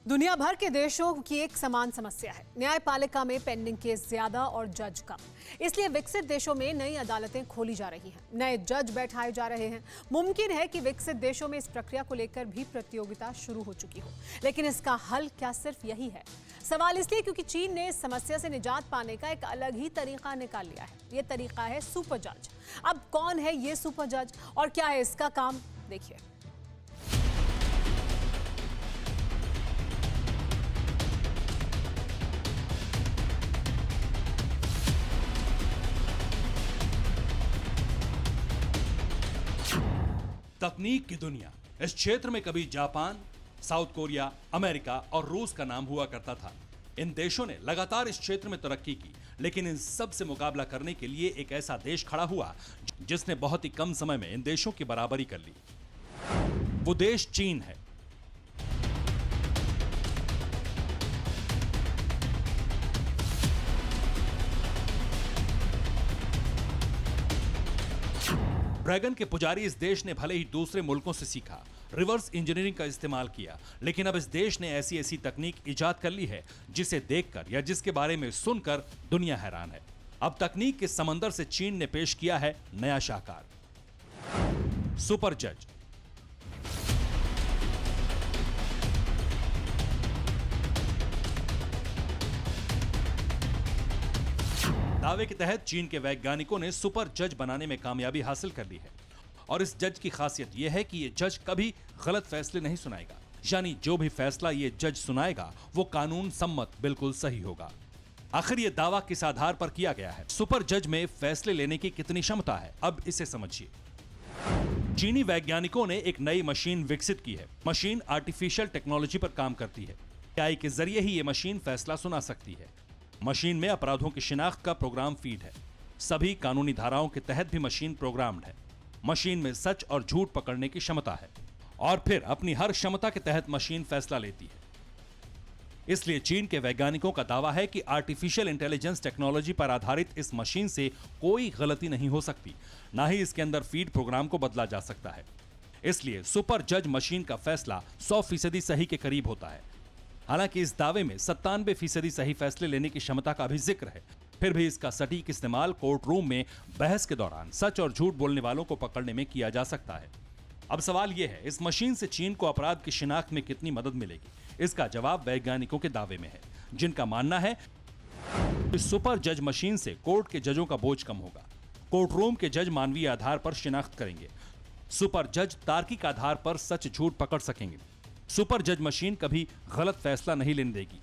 दुनिया भर के देशों की एक समान समस्या है। न्यायपालिका में पेंडिंग केस ज्यादा और जज कम। इसलिए विकसित देशों में नई अदालतें खोली जा रही हैं, नए जज बैठाए जा रहे हैं। मुमकिन है कि विकसित देशों में इस प्रक्रिया को लेकर भी प्रतियोगिता शुरू हो चुकी हो, लेकिन इसका हल क्या सिर्फ यही है? सवाल इसलिए क्योंकि चीन ने इस समस्या से निजात पाने का एक अलग ही तरीका निकाल लिया है। ये तरीका है सुपर जज। अब कौन है ये सुपर जज और क्या है इसका काम, देखिए। तकनीक की दुनिया, इस क्षेत्र में कभी जापान, साउथ कोरिया, अमेरिका और रूस का नाम हुआ करता था। इन देशों ने लगातार इस क्षेत्र में तरक्की की, लेकिन इन सब से मुकाबला करने के लिए एक ऐसा देश खड़ा हुआ जिसने बहुत ही कम समय में इन देशों की बराबरी कर ली। वो देश चीन है। ड्रैगन के पुजारी इस देश ने भले ही दूसरे मुल्कों से सीखा, रिवर्स इंजीनियरिंग का इस्तेमाल किया, लेकिन अब इस देश ने ऐसी ऐसी तकनीक इजाद कर ली है जिसे देखकर या जिसके बारे में सुनकर दुनिया हैरान है। अब तकनीक के समंदर से चीन ने पेश किया है नया शाहकार, सुपर जज। दावे के तहत चीन के वैज्ञानिकों ने सुपर जज बनाने में कामयाबी हासिल कर ली है, और इस जज की खासियत यह है कि यह जज कभी गलत फैसले नहीं सुनाएगा, यानी जो भी फैसला ये जज सुनाएगा वो कानून सम्मत बिल्कुल सही होगा। आखिर ये दावा किस आधार पर किया गया है? सुपर जज में फैसले लेने की कितनी क्षमता है, अब इसे समझिए। चीनी वैज्ञानिकों ने एक नई मशीन विकसित की है। मशीन आर्टिफिशियल टेक्नोलॉजी पर काम करती है। एआई के जरिए ही ये मशीन फैसला सुना सकती है। मशीन में अपराधों की शिनाख्त का प्रोग्राम फीड है। सभी कानूनी धाराओं के तहत भी मशीन प्रोग्राम्ड है। मशीन में सच और झूठ पकड़ने की क्षमता है, और फिर अपनी हर क्षमता के तहत मशीन फैसला लेती है। इसलिए चीन के वैज्ञानिकों का दावा है कि आर्टिफिशियल इंटेलिजेंस टेक्नोलॉजी पर आधारित इस मशीन से कोई गलती नहीं हो सकती, ना ही इसके अंदर फीड प्रोग्राम को बदला जा सकता है। इसलिए सुपर जज मशीन का फैसला 100% सही के करीब होता है। हालांकि इस दावे में 97% सही फैसले लेने की क्षमता का भी जिक्र है, फिर भी इसका सटीक इस्तेमाल कोर्ट रूम में बहस के दौरान सच और झूठ बोलने वालों को पकड़ने में किया जा सकता है। अब सवाल यह है, इस मशीन से चीन को अपराध की शिनाख्त में कितनी मदद मिलेगी? इसका जवाब वैज्ञानिकों के दावे में है, जिनका मानना है कि सुपर जज मशीन से कोर्ट के जजों का बोझ कम होगा। कोर्ट रूम के जज मानवीय आधार पर शिनाख्त करेंगे। सुपर जज तार्किक आधार पर सच झूठ पकड़ सकेंगे। सुपर जज मशीन कभी गलत फैसला नहीं लेने देगी।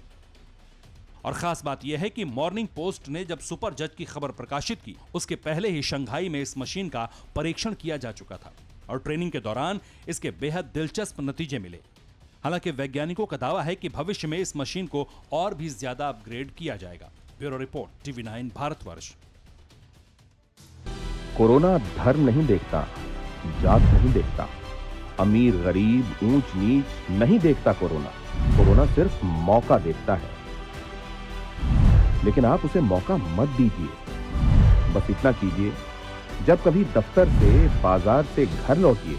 और खास बात यह है कि मॉर्निंग पोस्ट ने जब सुपर जज की खबर प्रकाशित की, उसके पहले ही शंघाई में इस मशीन का परीक्षण किया जा चुका था, और ट्रेनिंग के दौरान इसके बेहद दिलचस्प नतीजे मिले। हालांकि वैज्ञानिकों का दावा है कि भविष्य में इस मशीन को और भी ज्यादा अपग्रेड किया जाएगा। Bureau report, TV9 Bharatvarsh. Corona धर्म नहीं देखता, जात नहीं देखता, अमीर गरीब ऊंच नीच नहीं देखता। कोरोना सिर्फ मौका देखता है, लेकिन आप उसे मौका मत दीजिए। बस इतना कीजिए, जब कभी दफ्तर से, बाजार से घर लौटिए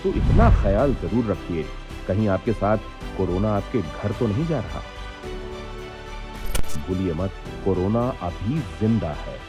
तो इतना ख्याल जरूर रखिए, कहीं आपके साथ कोरोना आपके घर तो नहीं जा रहा। भूलिए मत, कोरोना अभी जिंदा है।